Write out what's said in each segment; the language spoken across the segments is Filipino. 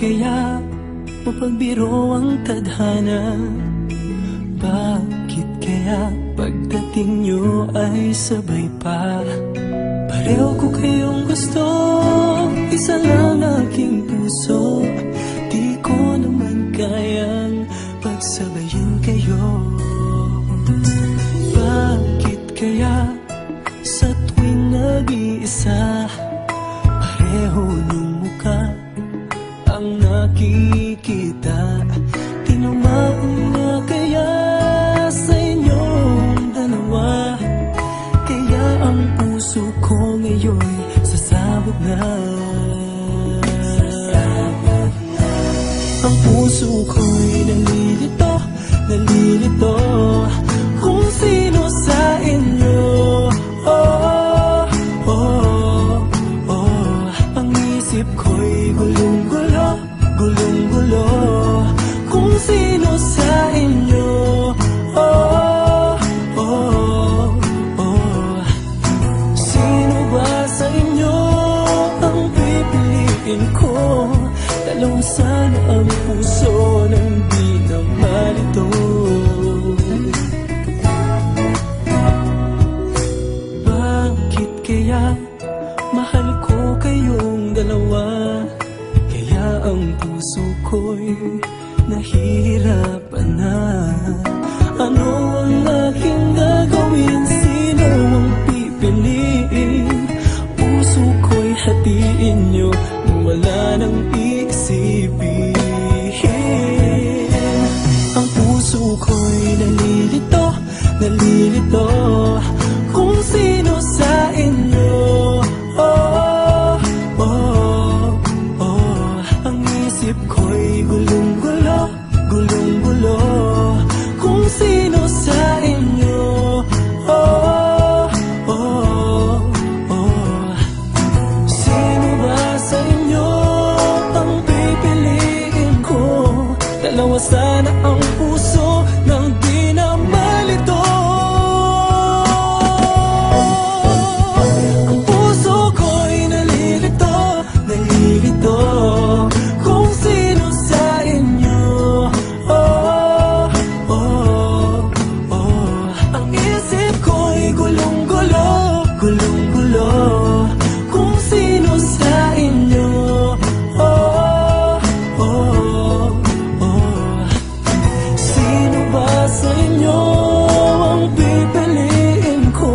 kaya mapagbiro ang tadhana? Bakit kaya pagdating nyo ay sabay pa? Pareho ko kayong gusto, isa lang aking puso. Di ko naman kayang pagsabayin kayo. Bakit kaya sa tuwing nag-iisa, pareho ng muka ang nakikita? Tinamaan na kaya sa inyong dalawa? Kaya ang puso ko ngayon sasabog na. Ang puso ko'y nalilito, nalilito kung sino sa inyo. Oh, oh, oh. Ang isip ko'y gulong-gulo, gulong-gulo kung sino sa inyo. Oh, oh, oh. Sino ba sa inyo ang pipiliin ko? Dalawang sana ang puso nang di na malito. Bakit kaya mahal ko kayong dalawa? Kaya ang puso ko'y nahihirapan na. Ano ang aking gagawin? Sino ang pipiliin? Puso ko'y hatiin nyo nang wala nang iisipin. Ang puso ko'y nalilito, nalilito kung sino sa inyo. Oh, oh, oh. Ang isip ko'y gulong-gulo, gulong-gulo kung sino sa inyo. Oh, oh, oh. Sino ba sa inyo ang pipiliin ko? Dalawa sana ang puso nang di na malito. Ang puso ko'y nalilito, nalilito kung sino sa inyo. Oh, oh, oh. Ang isip ko'y gulong-gulo, gulong-gulo kung sino sa inyo. Oh, oh, oh. Sino ba sa inyo ang pipiliin ko?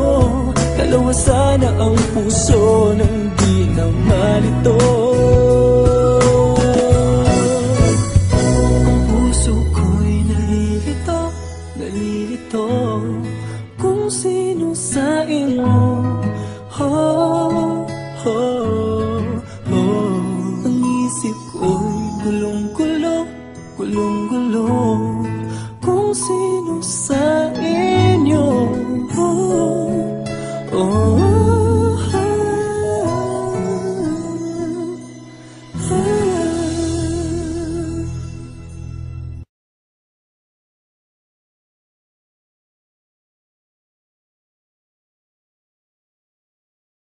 Dalawa sana ang puso nang di na malito.